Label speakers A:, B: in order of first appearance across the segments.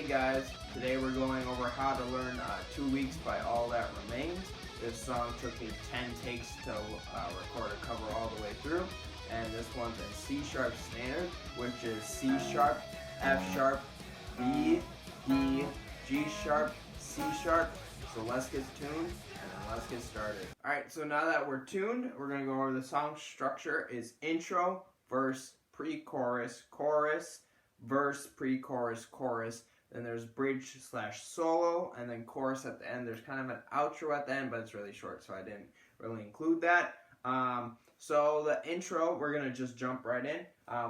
A: Hey guys, today we're going over how to learn 2 Weeks by All That Remains. This song took me 10 takes to record a cover all the way through, and this one's in C sharp standard, which is C sharp, F sharp, B, D, G sharp, C sharp. So let's get tuned and then let's get started. Alright, so now that we're tuned, we're going to go over the song structure. Is intro, verse, pre-chorus, chorus, verse, pre-chorus, chorus. Then there's bridge / solo, and then chorus at the end. There's kind of an outro at the end, but it's really short, so I didn't really include that. So the intro, we're going to just jump right in.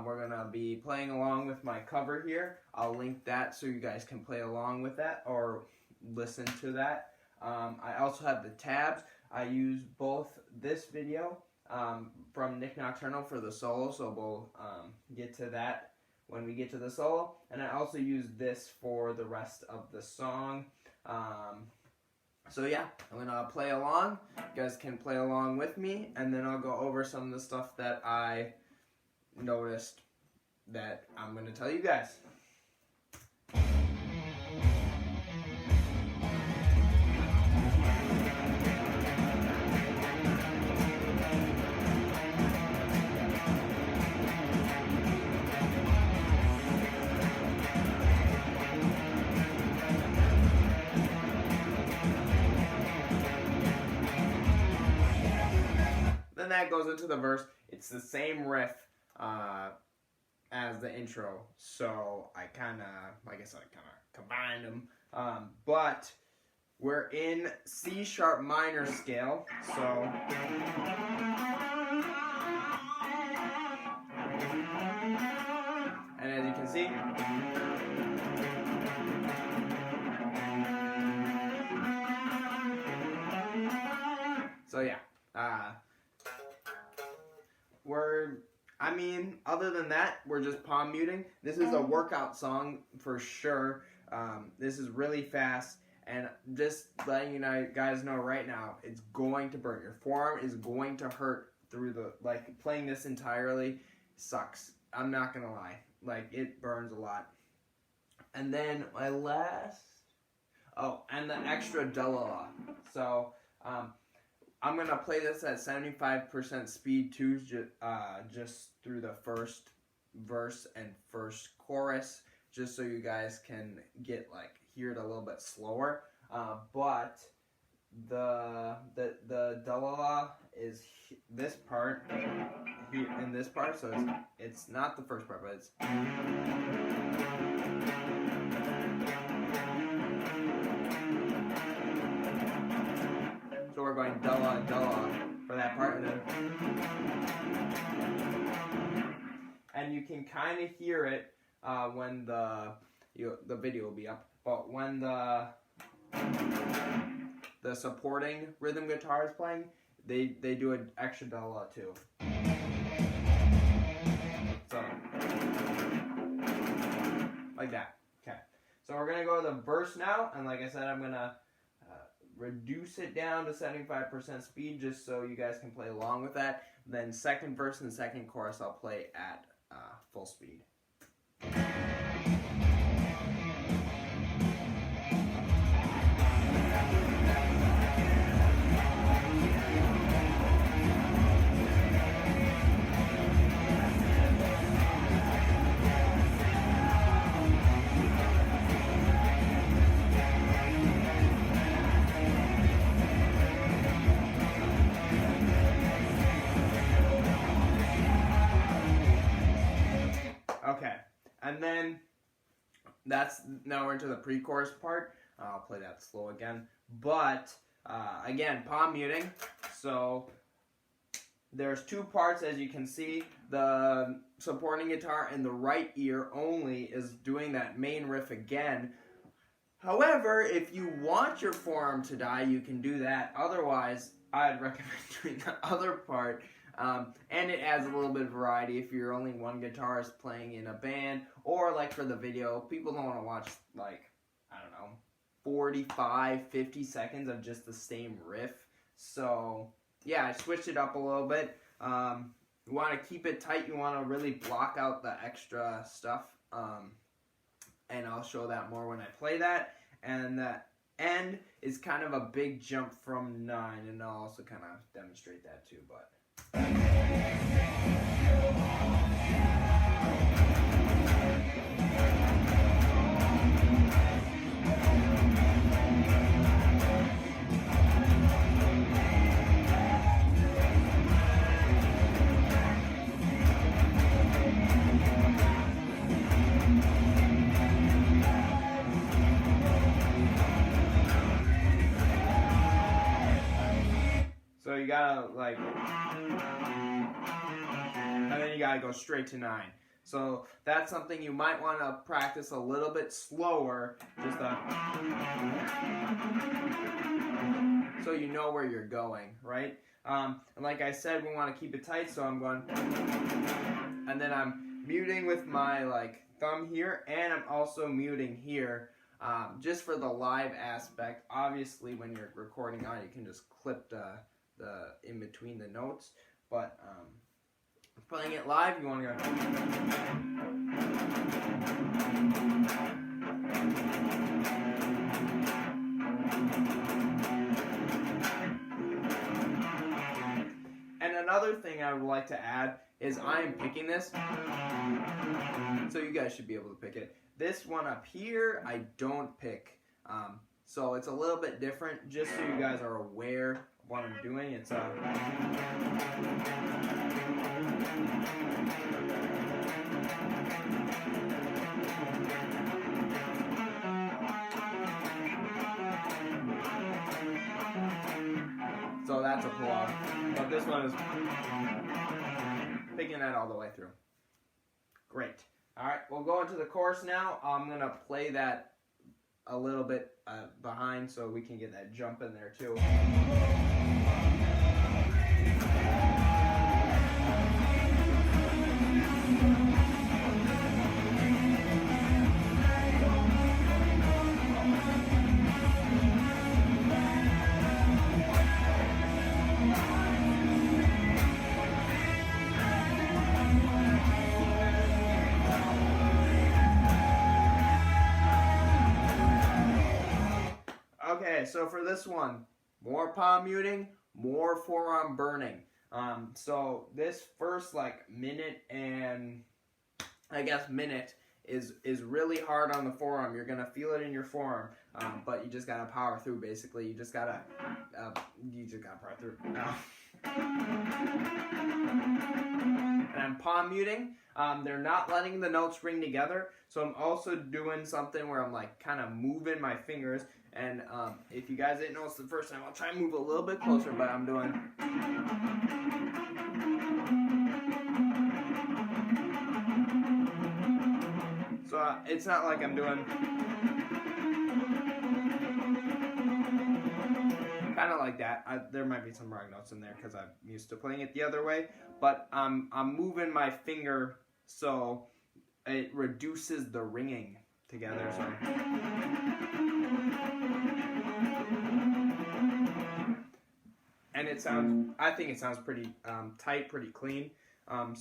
A: We're going to be playing along with my cover here. I'll link that so you guys can play along with that or listen to that. I also have the tabs. I use both this video from Nick Nocturnal for the solo, so we'll get to that when we get to the solo, and I also use this for the rest of the song. So yeah, I'm gonna play along. You guys can play along with me, and then I'll go over some of the stuff that I noticed that I'm gonna tell you guys. Then that goes into the verse. It's the same riff as the intro, so I kind of combined them. But we're in C sharp minor scale, so and as you can see, so yeah. Other than that, we're just palm muting. This is a workout song for sure. This is really fast, and just letting you guys know right now, it's going to burn. Your forearm is going to hurt through playing this entirely sucks. I'm not gonna lie. It burns a lot. And then my last, and the extra dulla. So, I'm going to play this at 75% speed too, just through the first verse and first chorus, just so you guys can hear it a little bit slower. But the dulla is this part, here in this part, so it's not the first part, but it's... So we're going dulla, dulla for that part, and you can kind of hear it when the video will be up. But when the supporting rhythm guitar is playing, they do an extra dulla too. So like that. Okay. So we're gonna go to the verse now, and like I said, I'm gonna reduce it down to 75% speed just so you guys can play along with that. Then second verse and second chorus I'll play at full speed. Okay, and then now we're into the pre-chorus part. I'll play that slow again, but again, palm muting. So there's two parts, as you can see. The supporting guitar in the right ear only is doing that main riff again. However, if you want your forearm to die, you can do that. Otherwise, I'd recommend doing the other part. And it adds a little bit of variety if you're only one guitarist playing in a band, or for the video, people don't want to watch 45, 50 seconds of just the same riff. So yeah, I switched it up a little bit. You want to keep it tight. You want to really block out the extra stuff. and I'll show that more when I play that. And the end is kind of a big jump from 9, and I'll also kind of demonstrate that too. But so you gotta like, and then you gotta go straight to 9. So that's something you might want to practice a little bit slower, just so you know where you're going, right? And like I said, we want to keep it tight, so I'm going, and then I'm muting with my like thumb here, and I'm also muting here, just for the live aspect. Obviously, when you're recording on, you can just clip the in between the notes, but playing it live, you want to go. And another thing I would like to add is I am picking this, so you guys should be able to pick it. This one up here, I don't pick, so it's a little bit different, just so you guys are aware of what I'm doing. It's so that's a pull off, but this one is picking that all the way through. Great. All right, we'll go into the chorus now. I'm gonna play that a little bit behind so we can get that jump in there too. Okay, so for this one, more palm muting, more forearm burning. So this first like minute and minute is really hard on the forearm. You're gonna feel it in your forearm, but you just gotta power through. Basically, you just gotta power through. And I'm palm muting. They're not letting the notes ring together, so I'm also doing something where I'm like kind of moving my fingers. And if you guys didn't notice the first time, I'll try and move a little bit closer, but I'm doing. So it's not like I'm doing kind of like that. There might be some wrong notes in there because I'm used to playing it the other way, but I'm moving my finger so it reduces the ringing together. So. And it sounds, I think it sounds pretty tight, pretty clean. And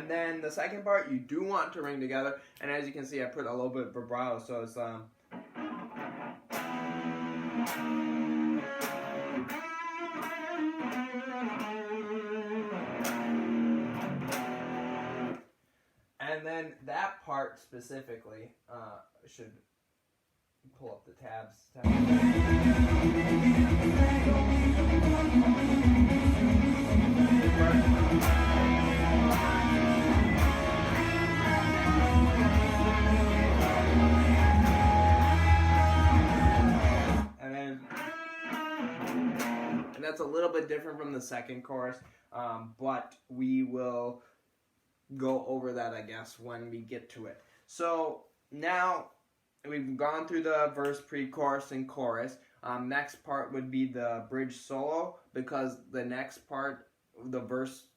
A: then the second part, you do want to ring together. And as you can see, I put a little bit of vibrato, so it's and then that part specifically should pull up the tabs. And that's a little bit different from the second chorus, but we will go over that, I guess, when we get to it. So now we've gone through the verse, pre-chorus, and chorus. Next part would be the bridge solo, because the next part, the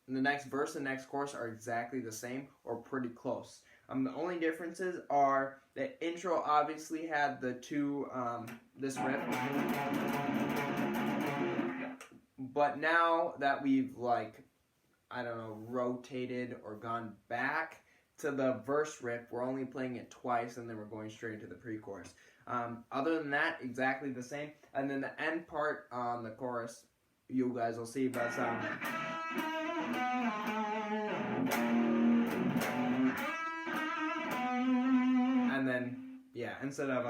A: next verse and next chorus are exactly the same or pretty close. The only differences are the intro obviously had the two, this riff, but now that we've rotated or gone back to the verse riff, we're only playing it twice, and then we're going straight into the pre-chorus. Other than that, exactly the same. And then the end part on the chorus, you guys will see, but and then, yeah, instead of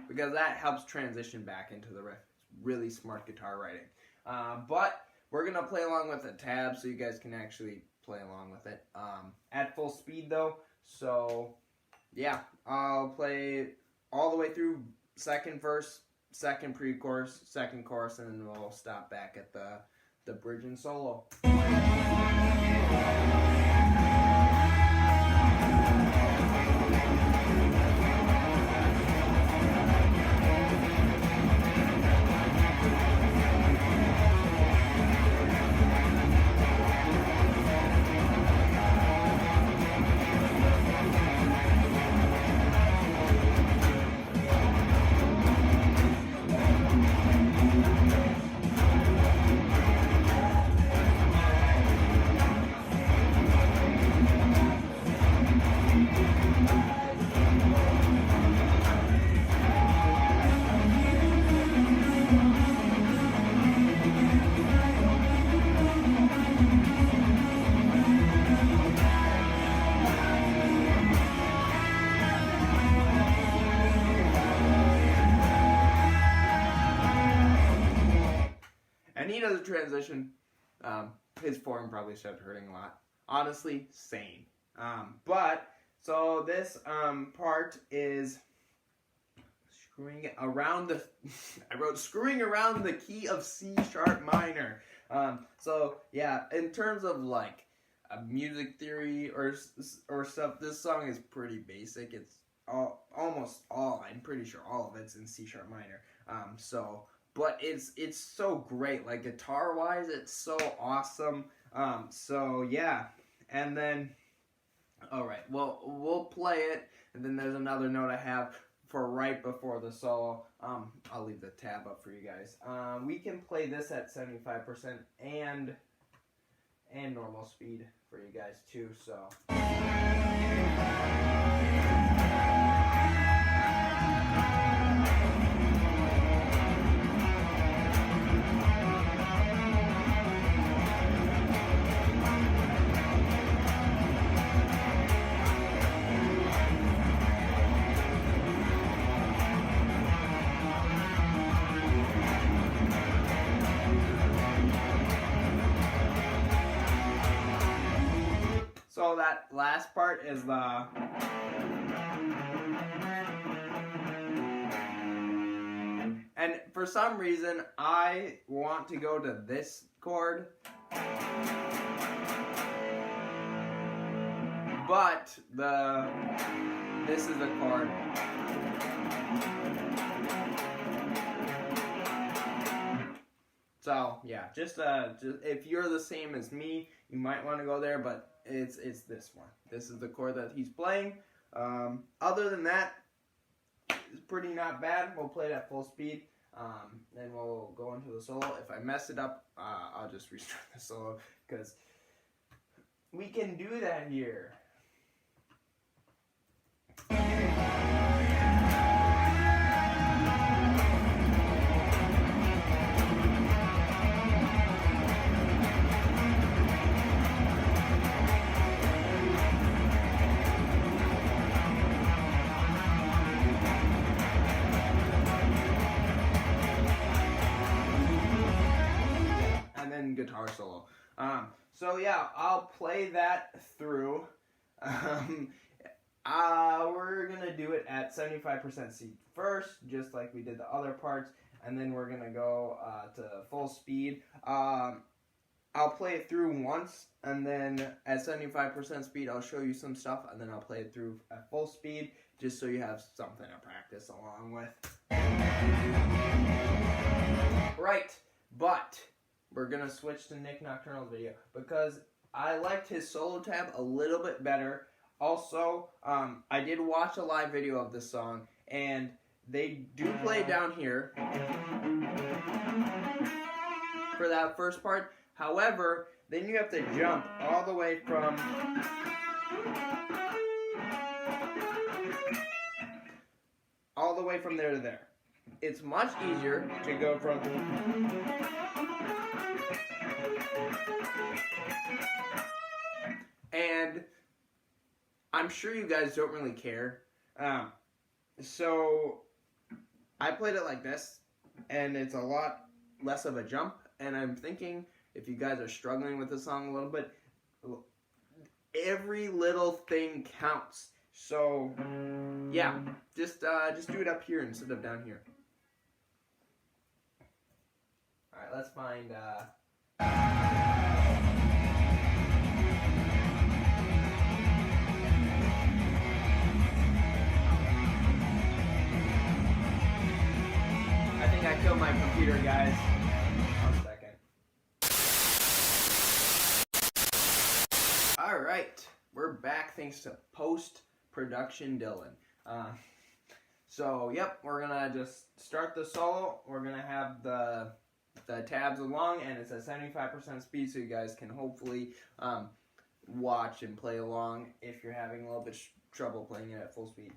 A: because that helps transition back into the riff. It's really smart guitar writing. But we're going to play along with the tab so you guys can actually play along with it at full speed, though. So, yeah, I'll play all the way through second verse, second pre-chorus, second chorus, and then we'll stop back at the bridge and solo. And he does a transition. His form probably started hurting a lot. Honestly, same. But, so this part is screwing around the, I wrote screwing around the key of C sharp minor. So, yeah, in terms of like music theory or stuff, this song is pretty basic. It's almost all, I'm pretty sure all of it's in C sharp minor. But it's so great, like guitar wise, it's so awesome. So yeah, and then, all right, well, we'll play it, and then there's another note I have for right before the solo. I'll leave the tab up for you guys. We can play this at 75% and normal speed for you guys too. So. So that last part is the and for some reason I want to go to this chord, but this is the chord. So yeah, just if you're the same as me, you might want to go there, but it's this one. This is the chord that he's playing. Other than that, it's pretty not bad. We'll play it at full speed. Then we'll go into the solo. If I mess it up, I'll just restart the solo because we can do that here. Guitar solo. So yeah, I'll play that through. We're gonna do it at 75% C first, just like we did the other parts, and then we're gonna go to full speed. I'll play it through once, and then at 75% speed, I'll show you some stuff, and then I'll play it through at full speed, just so you have something to practice along with. Right, but we're going to switch to Nick Nocturnal's video because I liked his solo tab a little bit better. Also, I did watch a live video of this song, and they do play down here for that first part. However, then you have to jump all the way from there to there. It's much easier to go from and I'm sure you guys don't really care. So I played it like this, and it's a lot less of a jump, and I'm thinking if you guys are struggling with the song a little bit, every little thing counts. So yeah, just do it up here instead of down here. All right, let's find I think I killed my computer, guys. 1 second. All right, we're back thanks to post-production Dylan. So, yep, we're gonna just start the solo. We're gonna have the tabs along, and it's at 75% speed, so you guys can hopefully watch and play along if you're having a little bit trouble playing it at full speed.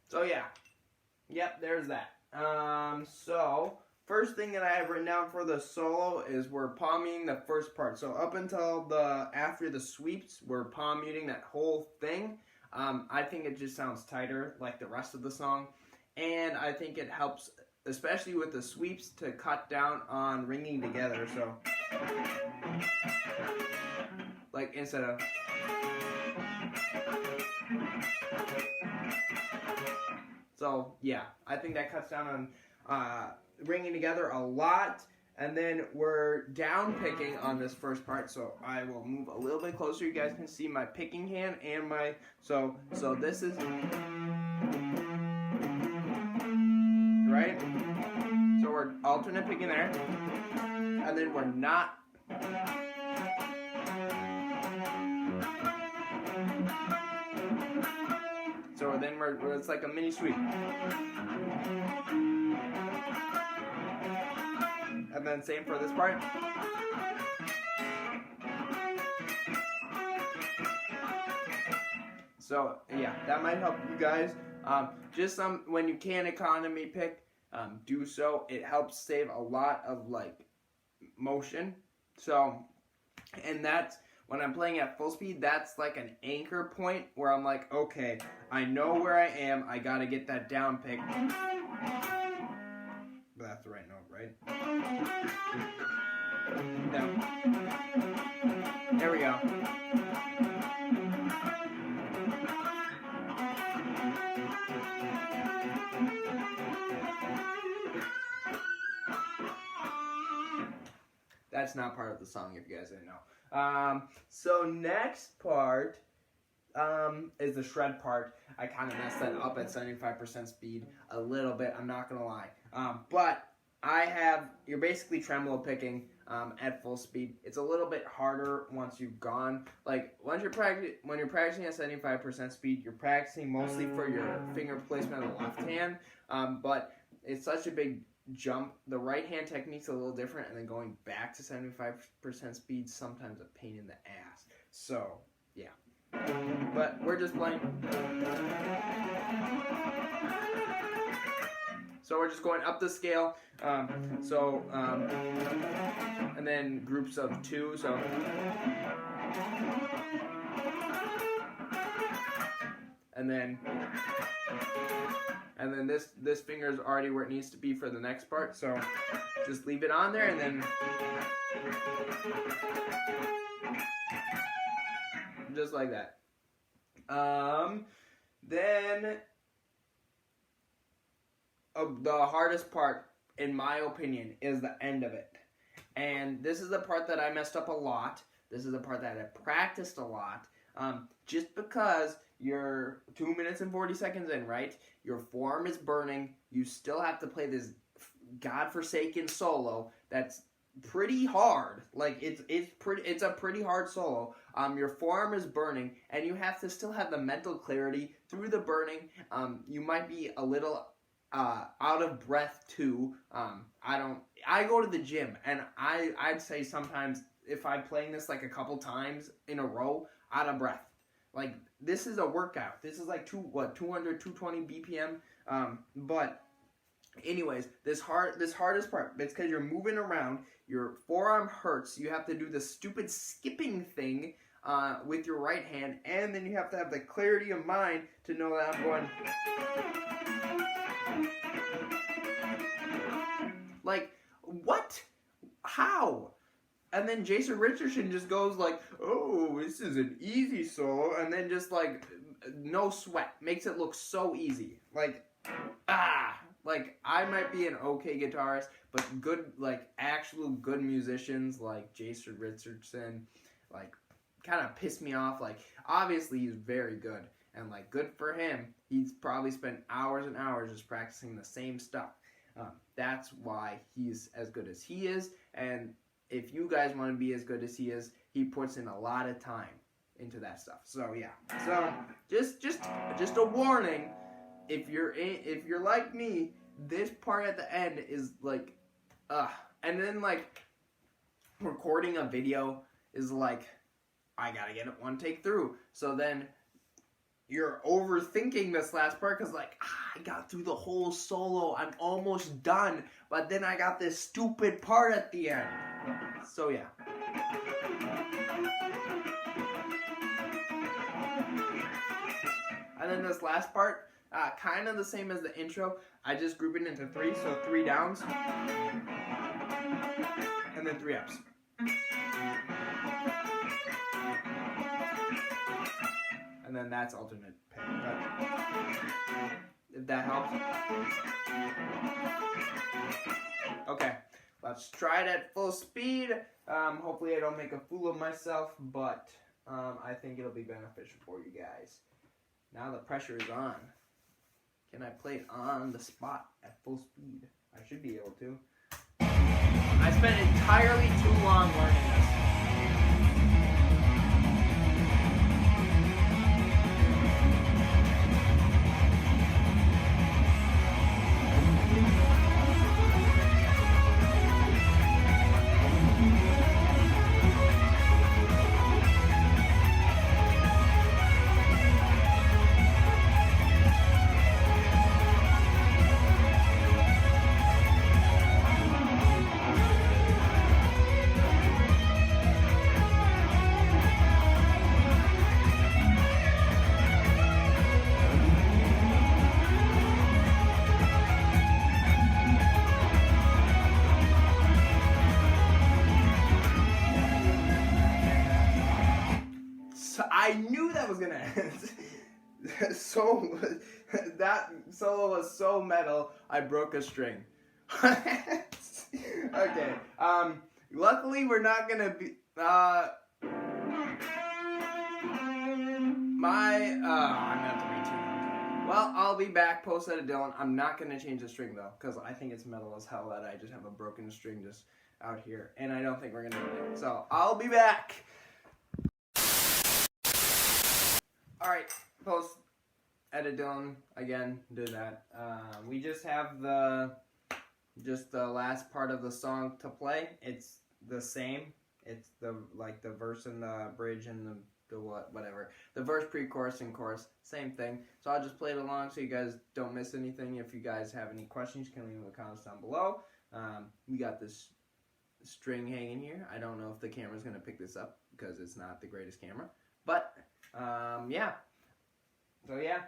A: So yeah, yep, there's that. So first thing that I have written down for the solo is we're palm muting the first part. So up until after the sweeps, we're palm muting that whole thing. I think it just sounds tighter like the rest of the song, and I think it helps, especially with the sweeps, to cut down on ringing together. So like instead of So yeah, I think that cuts down on ringing together a lot. And then we're down picking on this first part, so I will move a little bit closer. You guys can see my picking hand and my so this is right. So we're alternate picking there, and then we're not. So then it's like a mini sweep. And then same for this part. So yeah, that might help you guys. Just when you can economy pick, do so. It helps save a lot of like motion. So, and that's when I'm playing at full speed, that's like an anchor point where I'm like, okay, I know where I am. I gotta get that down pick. But that's the right note, right? No. There we go. That's not part of the song, if you guys didn't know. So next part is the shred part. I kind of messed that up at 75% speed a little bit, I'm not going to lie. But you're basically tremolo picking at full speed. It's a little bit harder once you've gone. Like, when you're practicing at 75% speed, you're practicing mostly for your finger placement of the left hand. But it's such a big jump. The right hand technique's a little different, and then going back to 75% speed sometimes a pain in the ass. So yeah, but we're just playing. So we're just going up the scale. And then groups of 2. So and then this finger is already where it needs to be for the next part, so just leave it on there, and then just like that. Then the hardest part, in my opinion, is the end of it. And this is the part that I messed up a lot. This is the part that I practiced a lot. Just because you're 2 minutes and 40 seconds in, right? Your forearm is burning. You still have to play this godforsaken solo that's pretty hard. Like it's a pretty hard solo. Your forearm is burning, and you have to still have the mental clarity through the burning. You might be a little out of breath too. I go to the gym, and I'd say sometimes if I'm playing this like a couple times in a row, out of breath. Like, this is a workout. This is like 200, 220 BPM. But anyways, this hardest part, it's because you're moving around. Your forearm hurts. You have to do the stupid skipping thing with your right hand, and then you have to have the clarity of mind to know that I'm going. Like, what? How? And then Jason Richardson just goes like, oh, this is an easy solo, and then just like, no sweat. Makes it look so easy. Like, like, I might be an okay guitarist, but good, like, actual good musicians like Jason Richardson, like, kind of piss me off. Like, obviously he's very good, and like, good for him. He's probably spent hours and hours just practicing the same stuff. That's why he's as good as he is, and if you guys want to be as good as he is, he puts in a lot of time into that stuff. So yeah. So just a warning, if you're like me, this part at the end is like, and then like recording a video is like, I gotta get it one take through. So then you're overthinking this last part because like, I got through the whole solo, I'm almost done, but then I got this stupid part at the end. So yeah. And then this last part, kind of the same as the intro. I just group it into three, so 3 downs, and then 3 ups. And then that's alternate pick. If that helps. Okay, let's try it at full speed. Hopefully I don't make a fool of myself, but I think it'll be beneficial for you guys. Now the pressure is on. Can I play it on the spot at full speed? I should be able to. I spent entirely too long learning this. I knew that was gonna end. So that solo was so metal, I broke a string. Okay. Luckily, we're not gonna be. I'm gonna have to retune. Well, I'll be back post edit Dylan. I'm not gonna change the string though, because I think it's metal as hell that I just have a broken string just out here, and I don't think we're gonna do it. So I'll be back. Alright, post edit Dylan again, do that. We just have the last part of the song to play. It's the same. It's the verse and the bridge and the whatever. The verse, pre-chorus, and chorus, same thing. So I'll just play it along so you guys don't miss anything. If you guys have any questions, you can leave in the comments down below. We got this string hanging here. I don't know if the camera's gonna pick this up because it's not the greatest camera, but yeah, So yeah.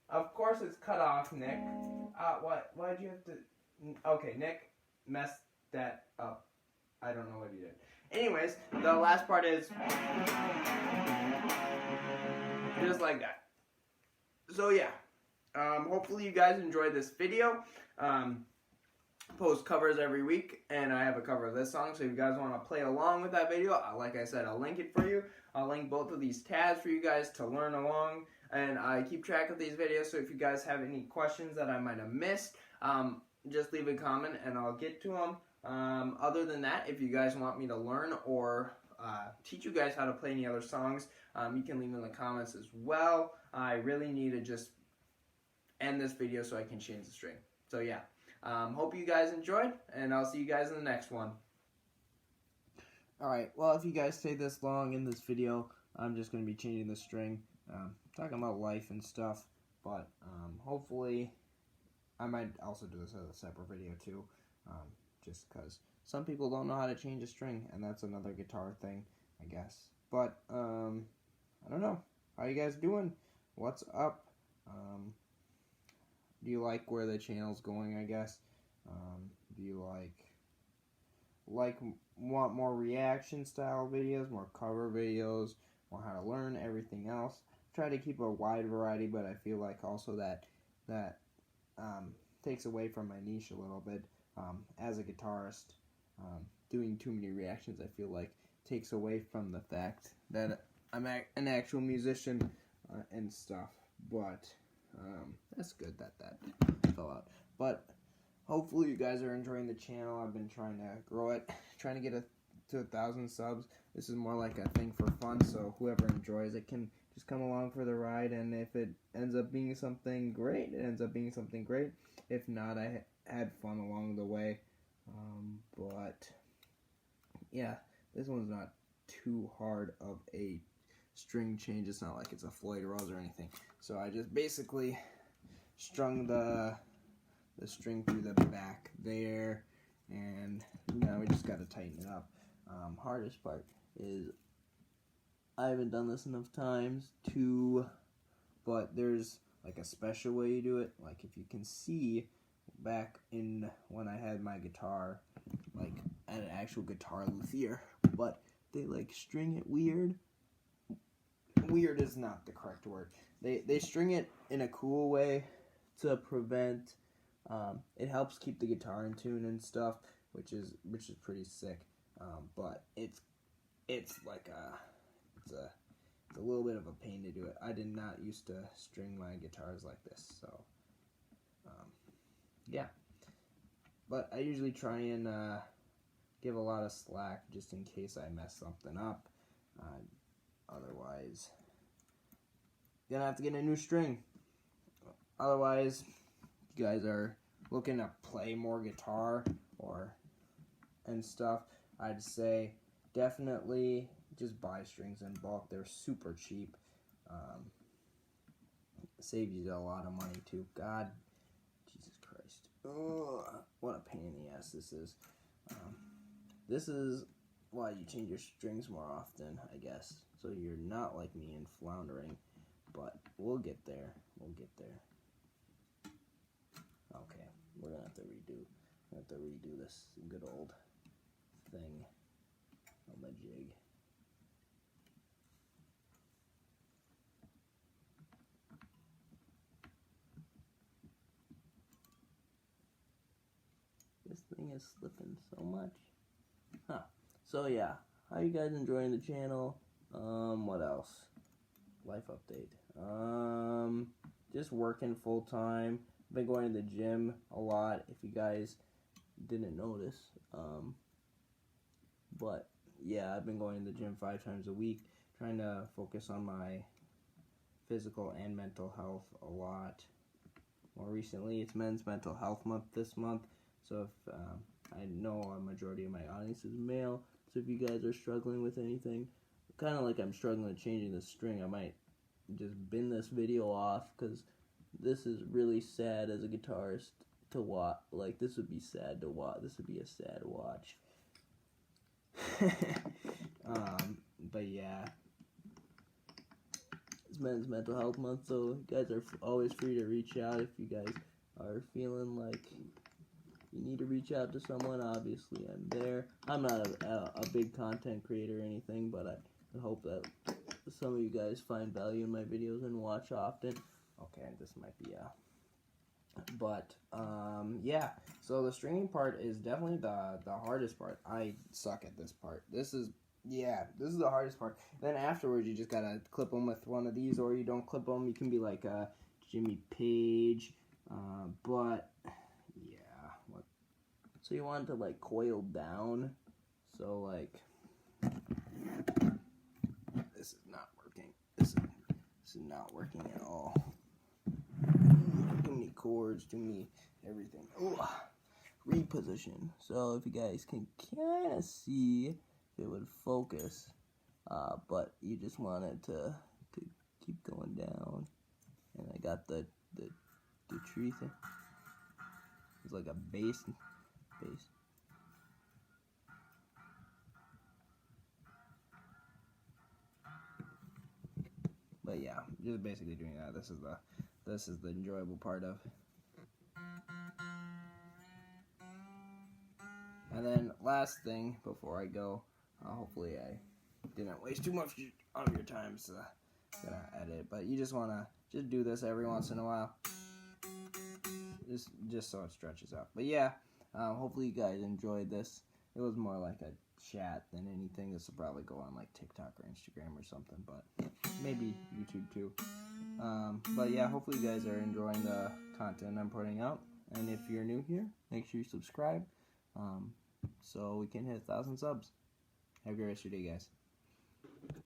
A: Of course it's cut off, Nick. Why'd you have to... Okay, Nick messed that up. I don't know what he did. Anyways, the last part is... just like that. So yeah. Hopefully you guys enjoyed this video. Post covers every week, and I have a cover of this song, so if you guys want to play along with that video, like I said, I'll link it for you. I'll link both of these tabs for you guys to learn along, and I keep track of these videos, so if you guys have any questions that I might have missed, just leave a comment and I'll get to them. Other than that, if you guys want me to learn or teach you guys how to play any other songs, you can leave in the comments as well. I really need to just end this video so I can change the string. So yeah. Hope you guys enjoyed, and I'll see you guys in the next one. Alright, well, if you guys stay this long in this video, I'm just going to be changing the string, talking about life and stuff, but hopefully I might also do this as a separate video too, just because some people don't know how to change a string, and that's another guitar thing, I guess. But, I don't know. How you guys doing? What's up? Do you like where the channel's going, I guess? Do you want more reaction style videos, more cover videos, more how to learn, everything else? Try to keep a wide variety, but I feel like also that takes away from my niche a little bit. As a guitarist, doing too many reactions, I feel like takes away from the fact that I'm an actual musician and stuff. But that's good that fell out. But hopefully you guys are enjoying the channel. I've been trying to grow it, trying to get to 1,000 subs. This is more like a thing for fun, so whoever enjoys it can just come along for the ride, and if it ends up being something great, it ends up being something great. If not, I had fun along the way. But yeah, this one's not too hard of a string change. It's not like it's a Floyd Rose or anything. So I just basically strung the string through the back there, and now we just got to tighten it up. Hardest part is I haven't done this enough times but there's like a special way you do it. Like if you can see back in when I had my guitar, like at an actual guitar luthier, but they like string it weird. Weird is not the correct word. They string it in a cool way to prevent. It helps keep the guitar in tune and stuff, which is pretty sick. But it's like it's a little bit of a pain to do it. I did not used to string my guitars like this, so yeah. But I usually try and give a lot of slack just in case I mess something up. Otherwise, gonna have to get a new string. Otherwise, you guys are looking to play more guitar and stuff, I'd say definitely just buy strings in bulk. They're super cheap. Saves you a lot of money too. God, Jesus Christ. Ugh, what a pain in the ass this is. This is
B: why you change your strings more often, I guess. So you're not like me and floundering, but we'll get there. We'll get there. Okay, we're gonna have to redo this good old thing on the jig. This thing is slipping so much. Huh. So yeah, how you guys enjoying the channel? What else? Life update. Just working full time. Been going to the gym a lot, if you guys didn't notice. But yeah, I've been going to the gym 5 times a week, trying to focus on my physical and mental health a lot. More recently, it's Men's Mental Health Month this month, so if I know a majority of my audience is male, so if you guys are struggling with anything, kind of like I'm struggling with changing the string, I might just bin this video off, because this is really sad as a guitarist to watch. Like, this would be sad to watch. This would be a sad watch. But yeah, it's Men's Mental Health Month, so you guys are always free to reach out if you guys are feeling like you need to reach out to someone. Obviously, I'm there. I'm not a big content creator or anything, but I hope that some of you guys find value in my videos and watch often. Okay, this might be but yeah, so the stringing part is definitely the hardest part. I suck at this part. This is the hardest part. Then afterwards, you just gotta clip them with one of these, or you don't clip them. You can be like Jimmy Page, but yeah, what? So you want it to like coil down. So like, this is not working. This is not working at all. Too many chords, too many everything. Ooh, reposition. So if you guys can kind of see, if it would focus, but you just want it to keep going down. And I got the tree thing. It's like a bass. But yeah, just basically doing that. This is the enjoyable part of. And then last thing before I go, hopefully I didn't waste too much of your time, so I'm gonna edit. But you just wanna do this every once in a while, just so it stretches out. But yeah, hopefully you guys enjoyed this. It was more like a chat than anything. This will probably go on like TikTok or Instagram or something, but maybe YouTube too. But yeah, hopefully you guys are enjoying the content I'm putting out. And if you're new here, make sure you subscribe, so we can hit 1,000 subs. Have a great rest of your day, guys.